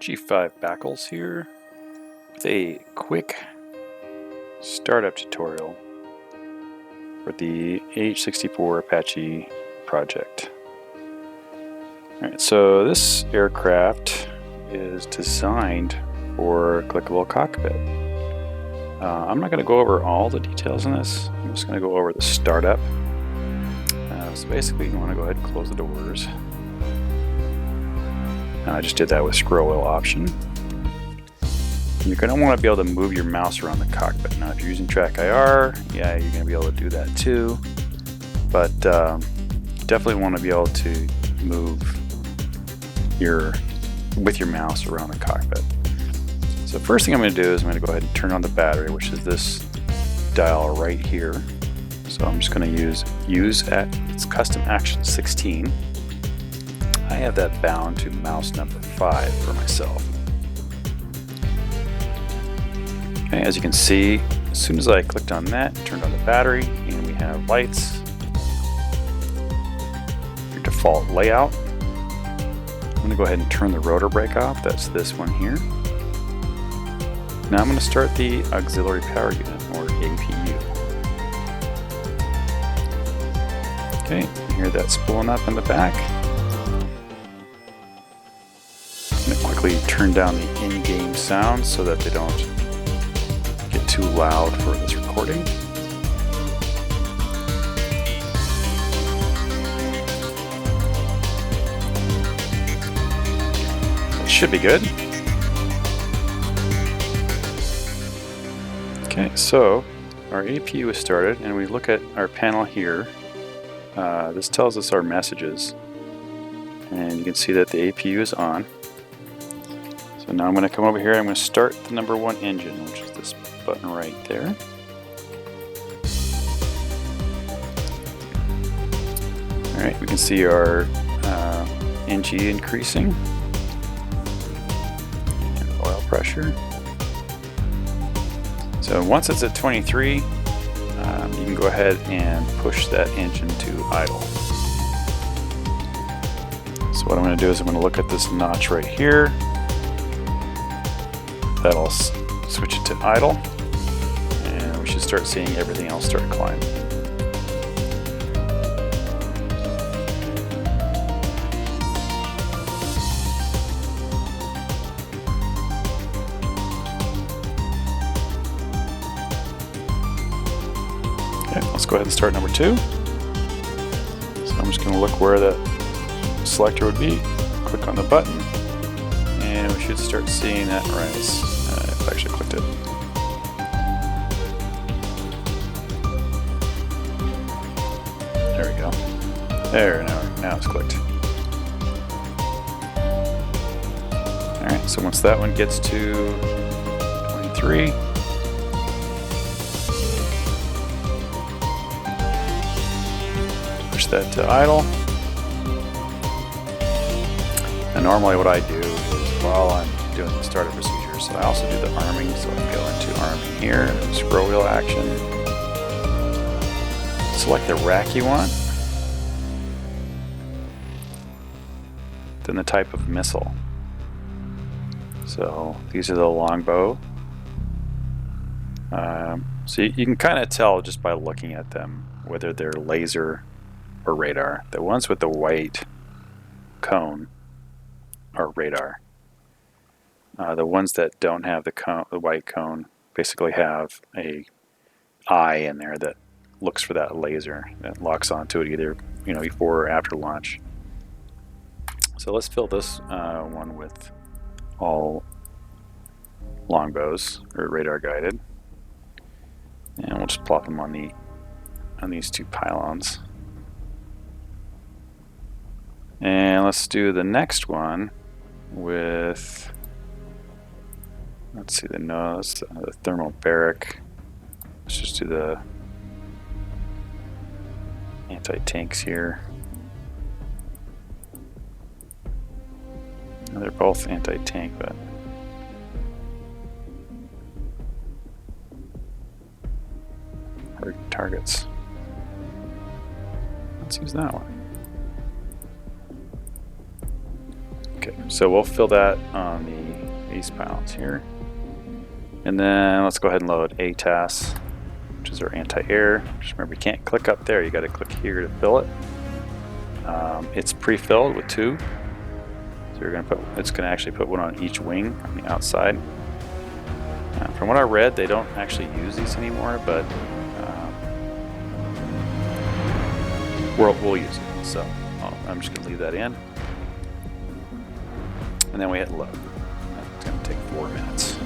G5 Backles here with a quick startup tutorial for the AH-64 Apache project. Alright, so this aircraft is designed for a clickable cockpit. I'm not going to go over all the details in this. I'm just going to go over the startup. So basically you want to go ahead and close the doors. I just did that with scroll wheel option. You're going to want to be able to move your mouse around the cockpit. Now if you're using track IR, yeah, you're going to be able to do that too. But definitely want to be able to move with your mouse around the cockpit. So first thing I'm going to do is I'm going to go ahead and turn on the battery, which is this dial right here. So I'm just going to use at its custom action 16. I have that bound to mouse number 5 for myself. Okay, as you can see, as soon as I clicked on that, turned on the battery, and we have lights. Your default layout. I'm going to go ahead and turn the rotor brake off. That's this one here. Now I'm going to start the auxiliary power unit, or APU. Okay, you hear that spooling up in the back. I'm going to quickly turn down the in-game sounds so that they don't get too loud for this recording. It should be good. Okay, so our APU is started, and we look at our panel here. This tells us our messages, and you can see that the APU is on. So now I'm going to come over here and I'm going to start the number 1 engine, which is this button right there. Alright, we can see our NG increasing, and oil pressure. So once it's at 23, you can go ahead and push that engine to idle. So what I'm going to do is I'm going to look at this notch right here. That'll switch it to idle, and we should start seeing everything else start climbing. Okay, let's go ahead and start number 2. So I'm just going to look where that selector would be, click on the button, and we should start seeing that rise. I've actually clicked it. There we go. There, now it's clicked. Alright, so once that one gets to 23, push that to idle. And normally what I do is, while I'm doing the startup procedures, I also do the arming, so I can go into arming here, scroll wheel action, select the rack you want, then the type of missile. So these are the longbow. So you can kind of tell just by looking at them whether they're laser or radar. The ones with the white cone are radar. The ones that don't have the white cone basically have a eye in there that looks for that laser, that locks onto it either before or after launch. So let's fill this one with all longbows, or radar guided, and we'll just plop them on these 2 pylons. And let's do the next one with, let's see, the nose, the thermobaric. Let's just do the anti-tanks here. They're both anti-tank, but hard targets. Let's use that one. Okay, so we'll fill that on the these pilots here. And then let's go ahead and load ATAS, which is our anti-air. Just remember, you can't click up there. You got to click here to fill it. It's pre-filled with 2. So you're going to put. It's going to actually put one on each wing on the outside. From what I read, they don't actually use these anymore, but we'll use it. So I'm just going to leave that in. And then we hit load. It's going to take 4 minutes.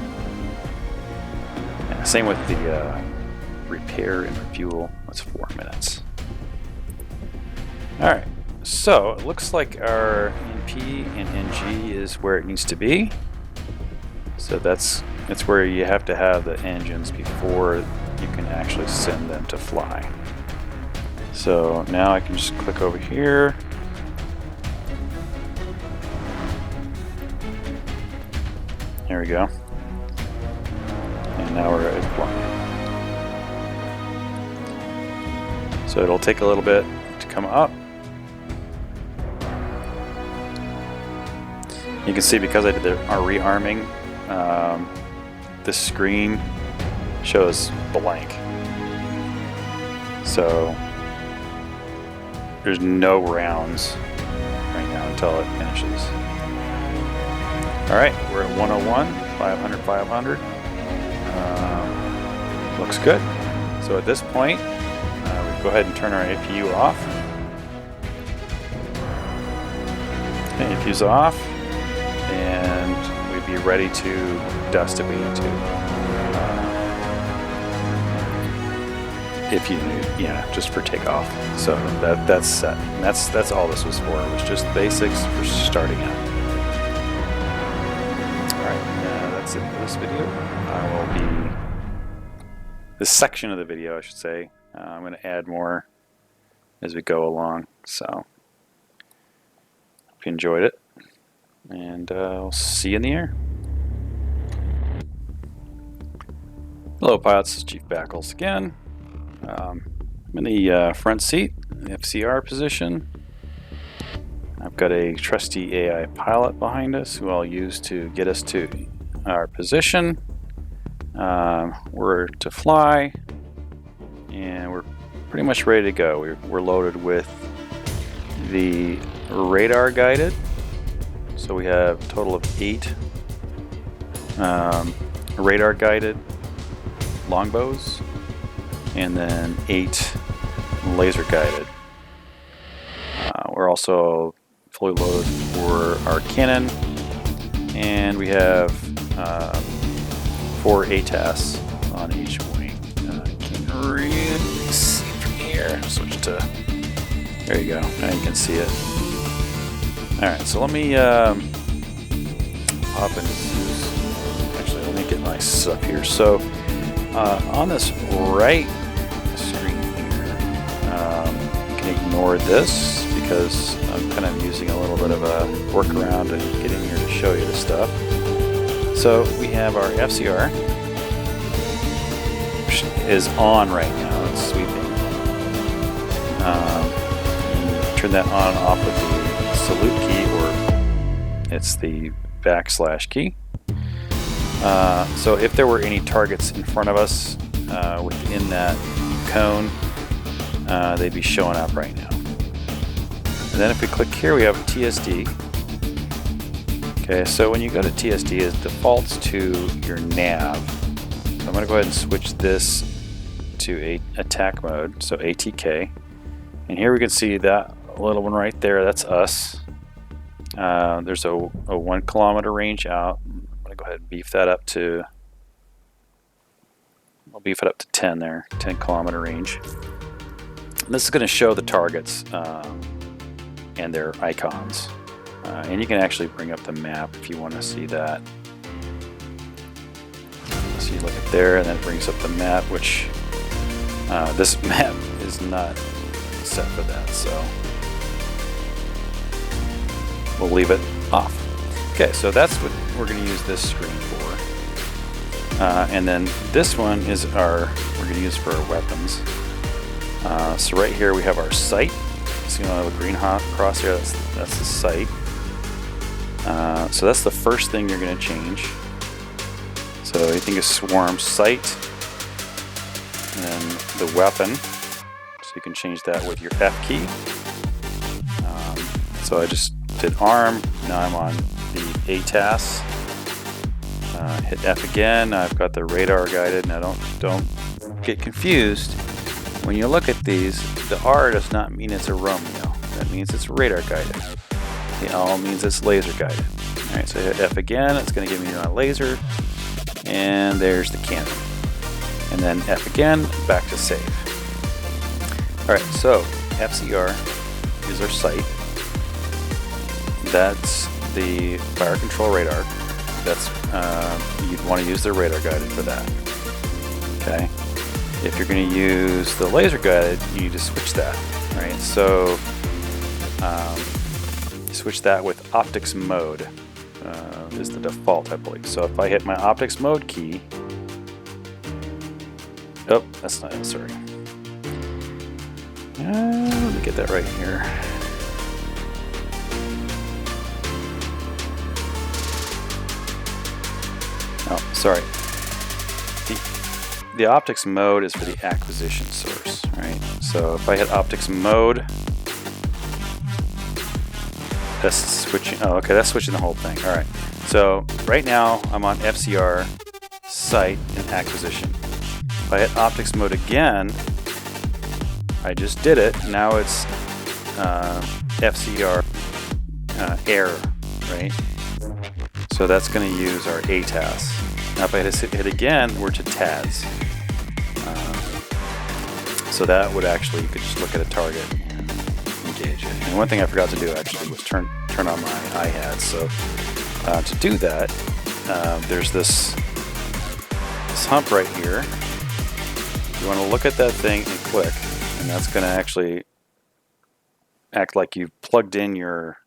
And same with the repair and refuel. That's 4 minutes. All right. So it looks like our NP and NG is where it needs to be. So that's where you have to have the engines before you can actually send them to fly. So now I can just click over here. There we go. And now we're ready to fly. So it'll take a little bit to come up. You can see because I did our rearming, this screen shows blank. So there's no rounds right now until it finishes. All right, we're at 101, 500, 500. Looks good. So at this point, we go ahead and turn our APU off. Okay, APU's off, and we'd be ready to dust if we need to. If you need, just for takeoff. So that's set. And that's all this was for. It was just basics for starting out. That's it for this video. This section of the video, I should say. I'm going to add more as we go along. So, hope you enjoyed it, and I'll see you in the air. Hello, pilots. This is Chief Backles again. I'm in the front seat, the FCR position. I've got a trusty AI pilot behind us who I'll use to get us to our position. We're to fly, and we're pretty much ready to go. We're loaded with the radar guided, so we have a total of 8 radar guided longbows, and then 8 laser guided. We're also fully loaded for our cannon, and we have 4 ATAS on each wing. Can't really see from here. Switch to, there you go. Now you can see it. Alright, so let me hop into this. Actually, let me get my stuff here. So, on this right screen here, you can ignore this because I'm kind of using a little bit of a workaround and getting here to show you the stuff. So we have our FCR, which is on right now. It's sweeping. Turn that on and off with the salute key, or it's the / key. So if there were any targets in front of us within that cone, they'd be showing up right now. And then if we click here, we have TSD. Okay, so when you go to TSD, it defaults to your nav. So I'm going to go ahead and switch this to attack mode, so ATK. And here we can see that little one right there, that's us. There's a 1 kilometer range out. I'm going to go ahead and beef that up to, I'll beef it up to 10 there, 10 kilometer range. And this is going to show the targets and their icons. And you can actually bring up the map if you want to see that. So you look at there, and then it brings up the map, which this map is not set for that, so we'll leave it off. Okay, so that's what we're going to use this screen for. And then this one is we're going to use for our weapons. So right here we have our sight. So you know the green cross here, that's the sight. So that's the first thing you're going to change. So anything is swarm sight, and then the weapon. So you can change that with your F key. So I just did ARM. Now I'm on the ATAS. Hit F again. I've got the radar guided. Now don't get confused. When you look at these, the R does not mean it's a Romeo. That means it's radar guided. The L means it's laser guided. All right, so I hit F again. It's going to give me my laser, and there's the cannon. And then F again, back to save. All right, so FCR is our sight. That's the fire control radar. That's you'd want to use the radar guided for that. Okay. If you're going to use the laser guided, you need to switch that. Right. So switch that with optics mode is the default, I believe. So if I hit my optics mode key, oh, that's not it. Sorry. Let me get that right here. Oh, sorry. The optics mode is for the acquisition source, right? So if I hit optics mode, that's switching. Oh, okay, that's switching the whole thing. All right. So right now I'm on FCR, sight, and acquisition. If I hit optics mode again, I just did it. Now it's FCR air, right? So that's going to use our ATAS. Now if I hit again, we're to TADS. So that would actually, you could just look at a target and engage it. And one thing I forgot to do actually was turn on my iHads. So to do that, there's this hump right here. You want to look at that thing and click, and that's going to actually act like you've plugged in your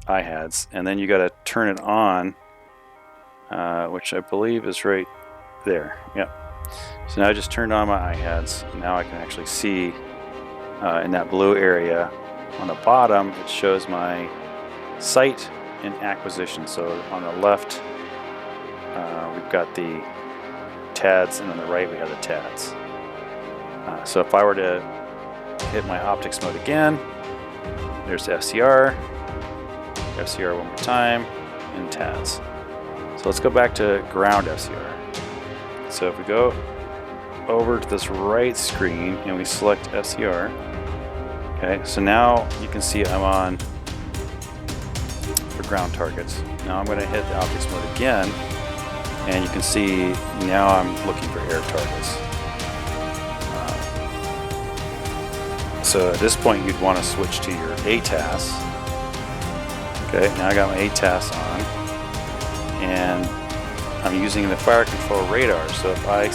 iHads, and then you got to turn it on, which I believe is right there. Yep. So now I just turned on my iHads. Now I can actually see in that blue area on the bottom, it shows my sight and acquisition. So on the left, we've got the TADS, and on the right we have the TADS. So if I were to hit my optics mode again, there's FCR, FCR one more time, and TADS. So let's go back to ground FCR. So if we go over to this right screen and we select FCR, okay, so now you can see I'm on for ground targets. Now I'm going to hit the optics mode again, and you can see now I'm looking for air targets. So at this point you'd want to switch to your ATAS. Okay, now I got my ATAS on, and I'm using the fire control radar. So if I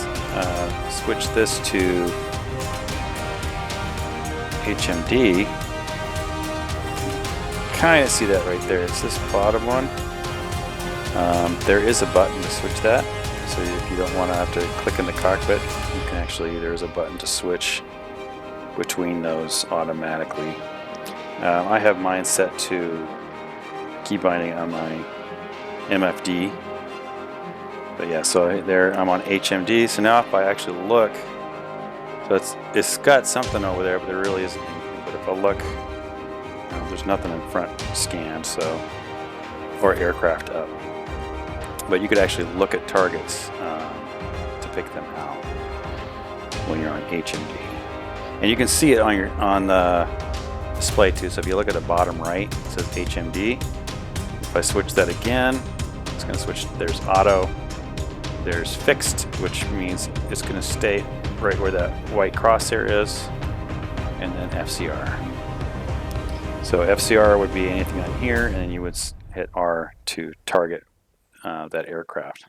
switch this to HMD, kind of see that right there. It's this bottom one. There is a button to switch that. So if you don't want to have to click in the cockpit, you can actually, there's a button to switch between those automatically. I have mine set to key binding on my MFD. But yeah, so there I'm on HMD. So now if I actually look, so it's got something over there, but there really isn't anything. But if I look, there's nothing in front scanned, so, or aircraft up. But you could actually look at targets to pick them out when you're on HMD. And you can see it on the display too. So if you look at the bottom right, it says HMD. If I switch that again, it's going to switch. There's auto. There's fixed, which means it's going to stay right where that white crosshair is, and then FCR. So FCR would be anything on here, and then you would hit R to target that aircraft.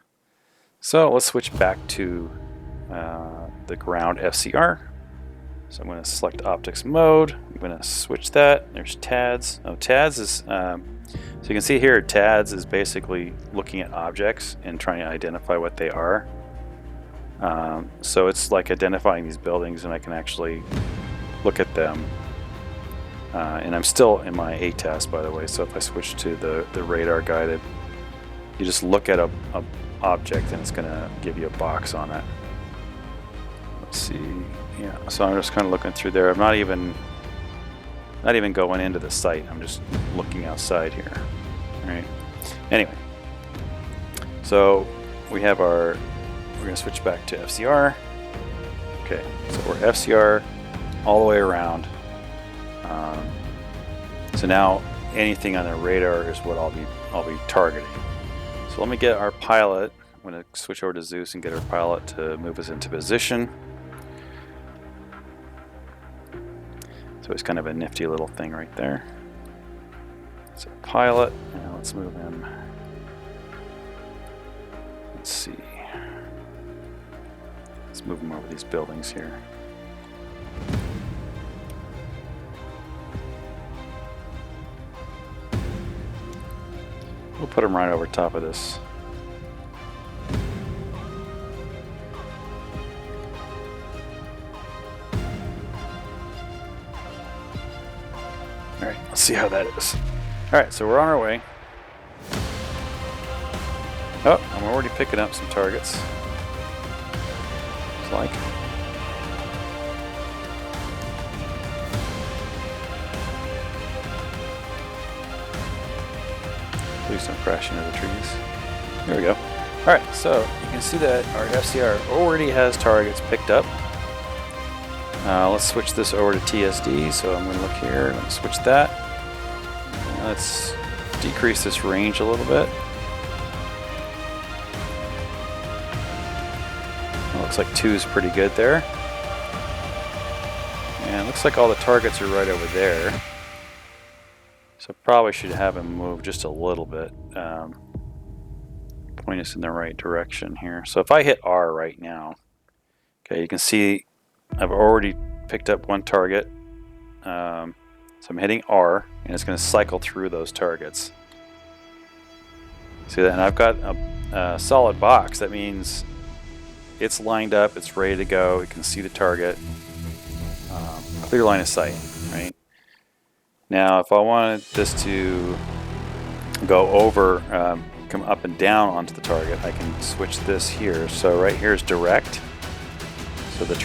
So let's switch back to the ground FCR. So I'm going to select optics mode. I'm going to switch that. There's TADS. Oh, TADS is, so you can see here, TADS is basically looking at objects and trying to identify what they are. So it's like identifying these buildings, and I can actually look at them. And I'm still in my ATAS, by the way, so if I switch to the radar guided, you just look at a object and it's going to give you a box on it. Let's see. Yeah, so I'm just kind of looking through there. I'm not even going into the site. I'm just looking outside here. All right. Anyway, so we have we're going to switch back to FCR. Okay, so we're FCR all the way around. So now anything on the radar is what I'll be targeting. So let me get our pilot. I'm going to switch over to Zeus and get our pilot to move us into position. So it's kind of a nifty little thing right there. So pilot, and let's move him. Let's see. Let's move him over these buildings here. We'll put him right over top of this. Alright, let's see how that is. Alright, so we're on our way. Oh, I'm already picking up some targets. Looks like. Please don't crash into the trees. There we go. Alright, so you can see that our FCR already has targets picked up. Let's switch this over to TSD. So I'm going to look here. Let's switch that. And let's decrease this range a little bit. It looks like 2 is pretty good there. And it looks like all the targets are right over there. So probably should have him move just a little bit. Point us in the right direction here. So if I hit R right now, okay, you can see I've already picked up one target. So I'm hitting R, and it's going to cycle through those targets. See that? And I've got a solid box. That means it's lined up, it's ready to go. You can see the target. Clear line of sight, right? Now, if I wanted this to go over, come up and down onto the target, I can switch this here. So right here is direct. So the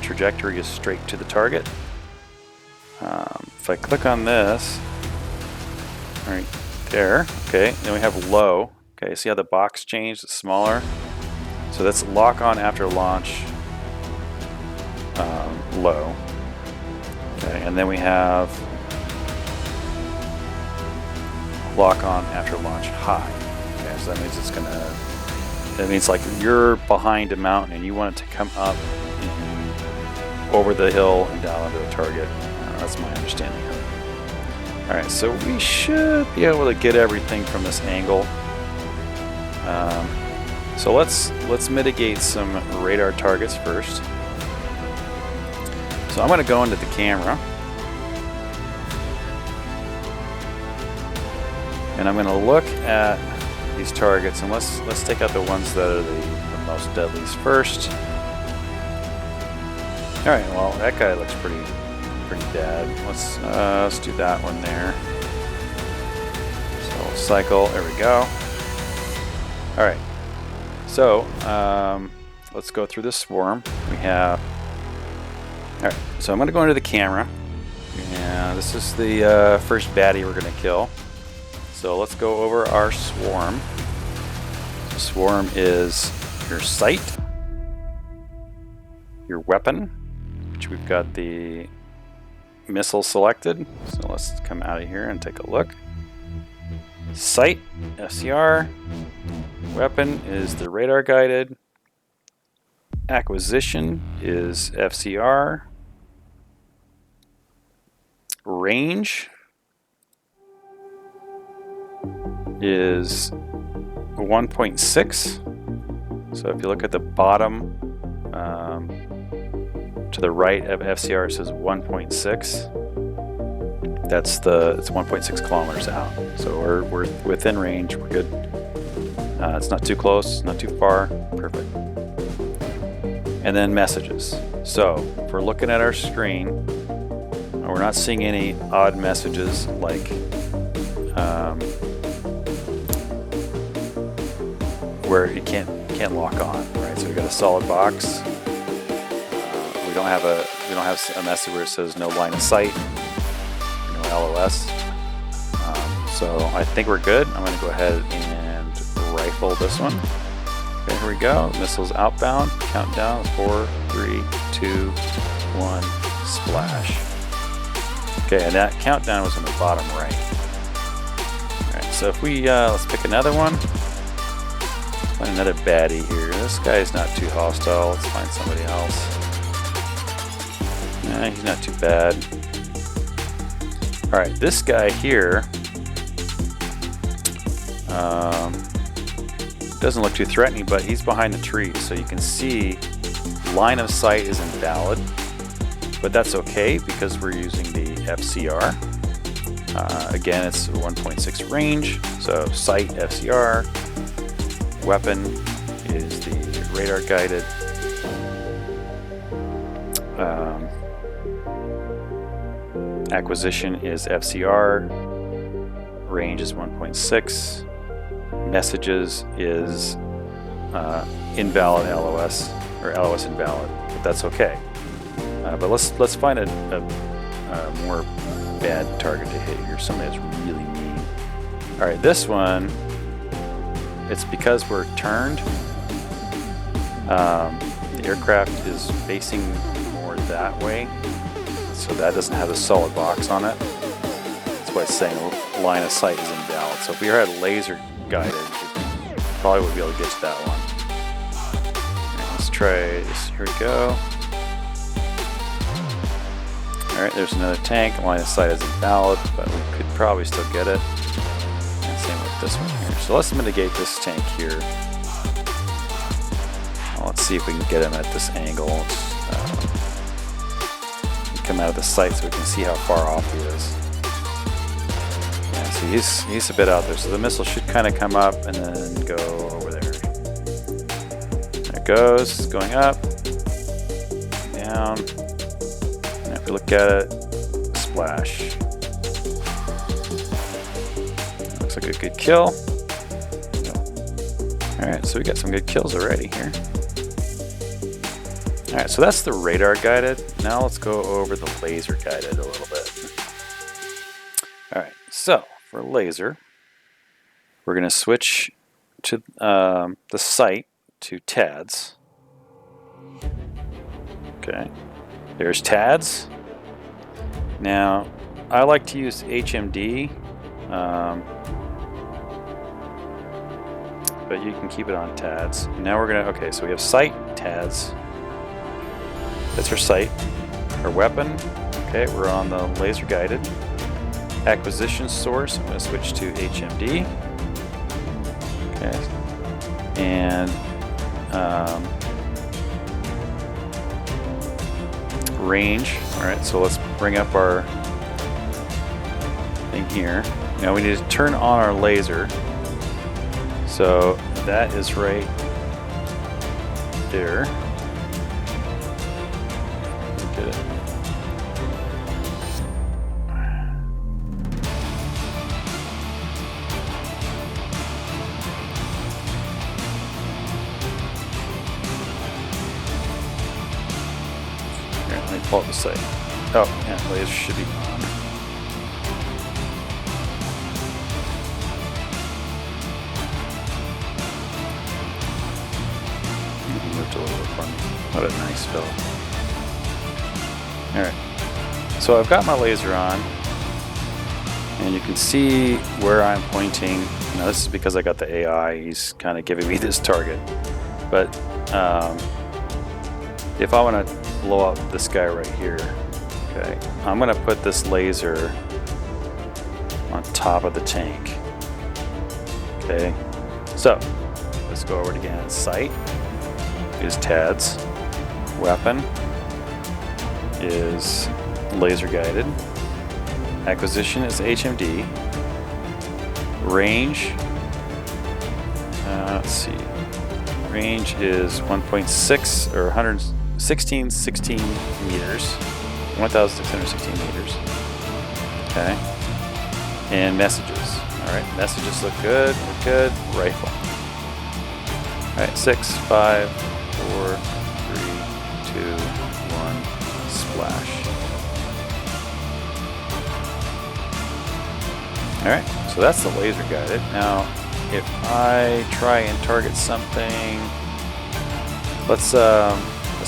trajectory is straight to the target. If I click on this, right there, okay, then we have low. Okay, see how the box changed? It's smaller. So that's lock on after launch, low. Okay, and then we have lock on after launch high. Okay, so that means it's gonna. That means like you're behind a mountain and you want it to come up over the hill and down onto the target. That's my understanding of it. All right, so we should be able to get everything from this angle. So let's mitigate some radar targets first. So I'm going to go into the camera. And I'm going to look at these targets, and let's take out the ones that are the most deadliest first. All right, well that guy looks pretty dead. Let's do that one there. So we'll cycle. There we go. All right. So let's go through this swarm. We have. All right. So I'm going to go into the camera, and this is the first baddie we're going to kill. So let's go over our swarm. So swarm is your sight, your weapon, which we've got the missile selected. So let's come out of here and take a look. Sight, FCR. Weapon is the radar guided. Acquisition is FCR. Range is 1.6. So if you look at the bottom to the right of FCR, it says 1.6. It's 1.6 kilometers out. So we're within range. We're good. It's not too close, not too far. Perfect. And then messages. So if we're looking at our screen, we're not seeing any odd messages like where it can't lock on, right? So we got a solid box. We don't have a message where it says no line of sight, no LOS. So I think we're good. I'm going to go ahead and rifle this one. Okay, here we go. Missiles outbound. Countdown. 4, 3, 2, 1. Splash. Okay, and that countdown was in the bottom right. All right. So if we let's pick another one. Find another baddie here. This guy's not too hostile. Let's find somebody else. Nah, he's not too bad. All right, this guy here doesn't look too threatening, but he's behind the trees, so you can see line of sight is invalid, but that's okay because we're using the FCR. Again, it's 1.6 range, so sight FCR. Weapon is the radar guided. Acquisition is FCR. Range is 1.6. Messages is invalid LOS, or LOS invalid, but that's okay. But let's find a more bad target to hit here. Somebody that's really mean. All right, this one. It's because we're turned. The aircraft is facing more that way, so that doesn't have a solid box on it. That's why it's saying line of sight is invalid. So if we had laser guided, we probably would be able to get to that one. Right, let's try this. Here we go. All right, there's another tank. Line of sight is invalid, but we could probably still get it. And same with this one here. So let's mitigate this tank here. Let's see if we can get him at this angle. Come out of the sight so we can see how far off he is. Yeah, see, he's a bit out there. So the missile should kind of come up and then go over there. There it goes. It's going up, down. And if we look at it, splash. Looks like a good kill. Alright, so we got some good kills already here. Alright, so that's the radar guided. Now let's go over the laser guided a little bit. Alright, so for laser, we're going to switch to the sight to TADS. Okay, there's TADS. Now, I like to use HMD. But you can keep it on TADS. Now we're gonna, okay, so we have sight, TADS. That's our sight. Our weapon, okay, we're on the laser guided. Acquisition source, I'm gonna switch to HMD. Okay, and range, all right, so let's bring up our thing here. Now we need to turn on our laser. So that is right there. Get it. Here, let me pull up the sight. Oh, yeah, laser should be on. Moved a little bit for me. What a nice fellow. Alright, so I've got my laser on, and you can see where I'm pointing. Now this is because I got the AI, he's kind of giving me this target. But if I want to blow up this guy right here, okay, I'm going to put this laser on top of the tank. Okay, so let's go over it again. Sight is TADS, weapon is laser guided, acquisition is HMD, range, let's see, range is 1.6 or 116 meters, 1,616 meters, okay, and messages, alright, messages look good, we're good, rifle. Alright, 6, 5, 4, 3, 2, 1, splash. Alright, so that's the laser guided. Now, if I try and target something, let's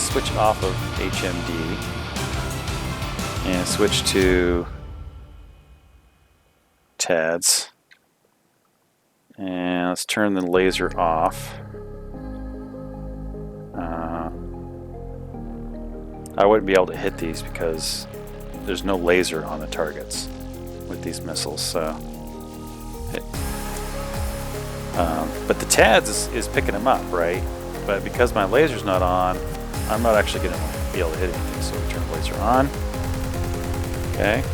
switch off of HMD and switch to TADS. And let's turn the laser off. I wouldn't be able to hit these because there's no laser on the targets with these missiles. So, but the TADS is picking them up, right? But because my laser's not on, I'm not actually going to be able to hit anything. So we turn the laser on. Okay.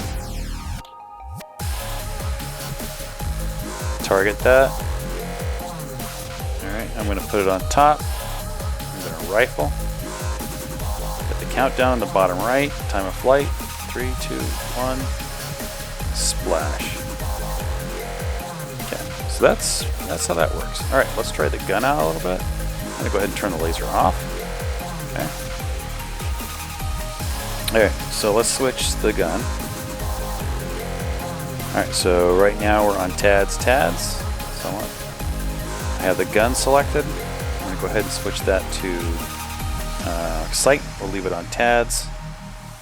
Target that. Alright, I'm going to put it on top. I'm going to rifle. Put the countdown on the bottom right. Time of flight. 3, 2, 1. Splash. Okay, so that's how that works. Alright, let's try the gun out a little bit. I'm going to go ahead and turn the laser off. Okay. Alright, so let's switch the gun. Alright, so right now we're on TADS. So I have the gun selected. I'm going to go ahead and switch that to sight. We'll leave it on TADS.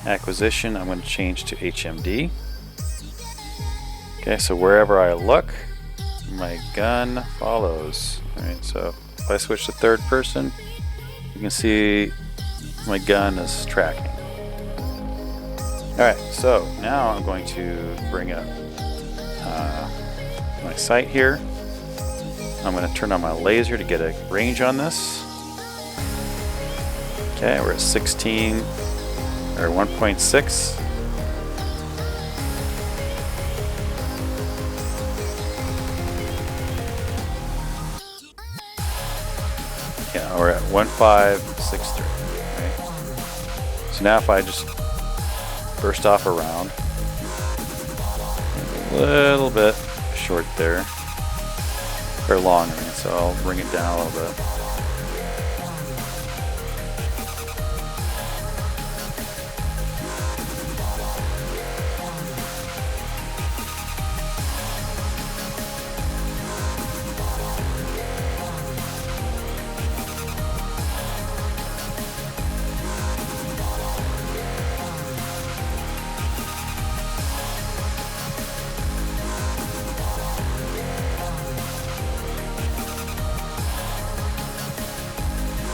Acquisition, I'm going to change to HMD. Okay, so wherever I look, my gun follows. Alright, so if I switch to third person, you can see my gun is tracking. Alright, so now I'm going to bring up my sight here. I'm going to turn on my laser to get a range on this. Okay, we're at 16 or 1.6. Yeah, we're at 1563. Right? So now if I just burst off a round, a little bit short there, or long range, so I'll bring it down a little bit.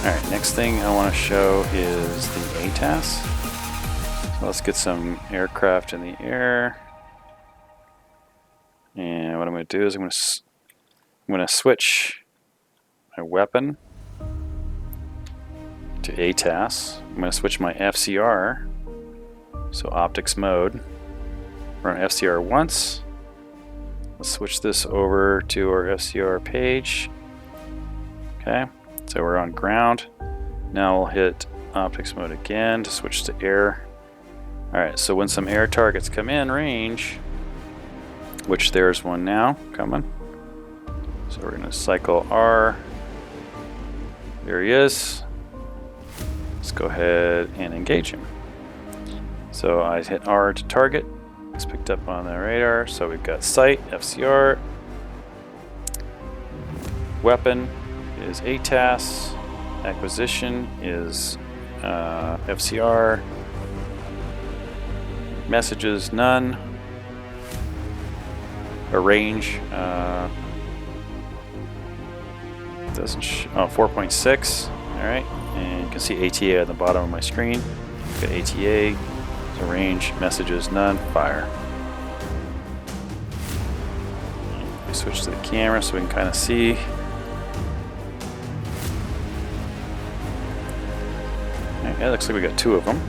Alright, next thing I want to show is the ATAS. So let's get some aircraft in the air. And what I'm going to do is I'm going to switch my weapon to ATAS. I'm going to switch my FCR, so optics mode. We're on FCR once. Let's switch this over to our FCR page. Okay. So we're on ground. Now we'll hit optics mode again to switch to air. Alright, so when some air targets come in range, which there's one now coming. So we're going to cycle R. There he is. Let's go ahead and engage him. So I hit R to target. It's picked up on the radar. So we've got sight, FCR, weapon is ATAS, acquisition is FCR, messages none, a range doesn't 4.6. All right, and you can see ATA at the bottom of my screen. Got ATA, so range, messages none, fire. We switch to the camera so we can kind of see. Yeah, looks like we got two of them.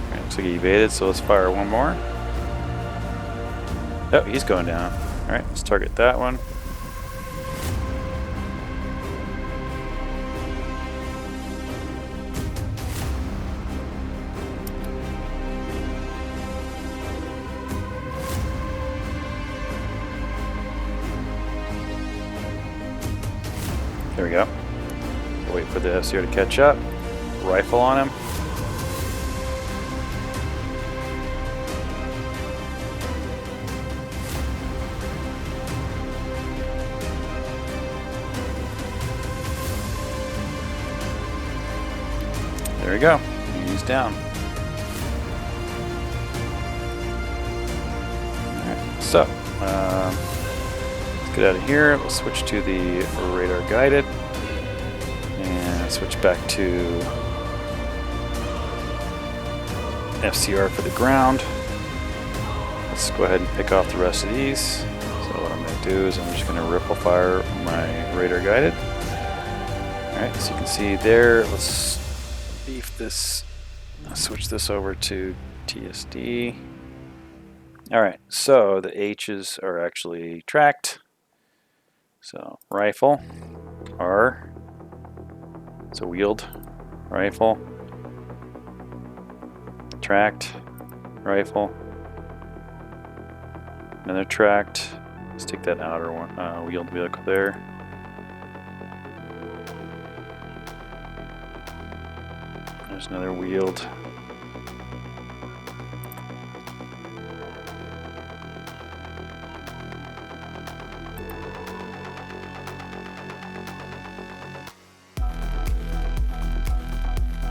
Right, looks like he evaded, so let's fire one more. Oh, he's going down. Alright, let's target that one. There we go. Wait for the FCR to catch up. Rifle on him. There we go. He's down. Alright, so let's get out of here. We'll switch to the radar guided and switch back to FCR for the ground. Let's go ahead and pick off the rest of these. So what I'm going to do is I'm just going to ripple fire my radar guided. Alright, so you can see there. Let's beef this. I'll switch this over to TSD. Alright, so the H's are actually tracked. So rifle, R, it's a wheeled rifle, tracked rifle, another tracked. Let's take that outer one, wheeled vehicle there. There's another wheeled.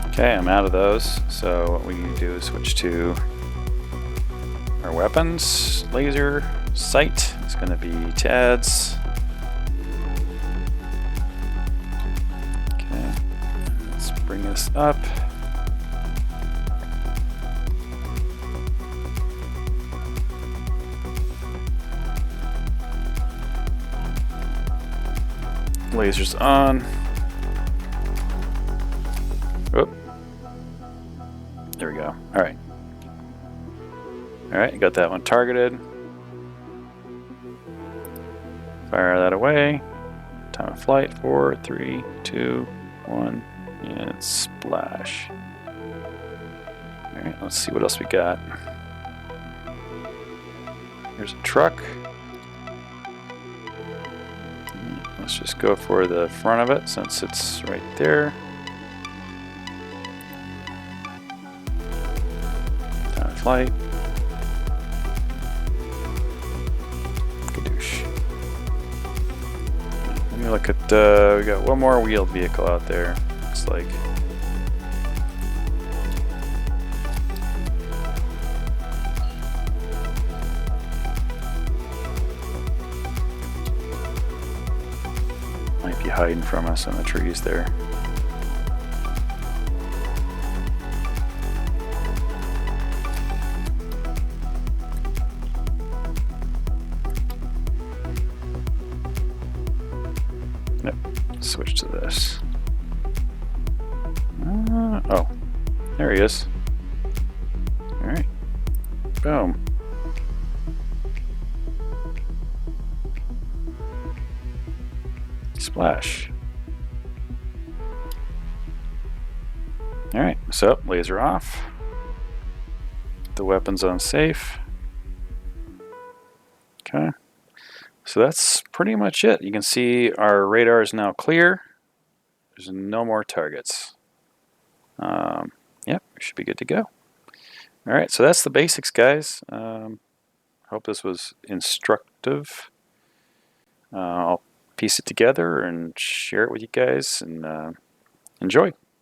Okay, I'm out of those, so what we need to do is switch to our weapons. Laser sight is going to be TADS. Okay, let's bring this up. Lasers on. Whoop. There we go. Alright. Alright, got that one targeted. Fire that away. Time of flight. 4, 3, 2, 1, and splash. Alright, let's see what else we got. Here's a truck. Let's just go for the front of it since it's right there. Time of flight. Kadoosh. Let me look at, we got one more wheeled vehicle out there, looks like. Might be hiding from us in the trees there. Yep, switch to this. Oh, there he is. Alright, boom. Splash. Alright, so laser off. The weapon's unsafe. Okay. So that's pretty much it. You can see our radar is now clear. There's no more targets. Yep, we should be good to go. Alright, so that's the basics, guys. Hope this was instructive. I'll piece it together and share it with you guys, and enjoy.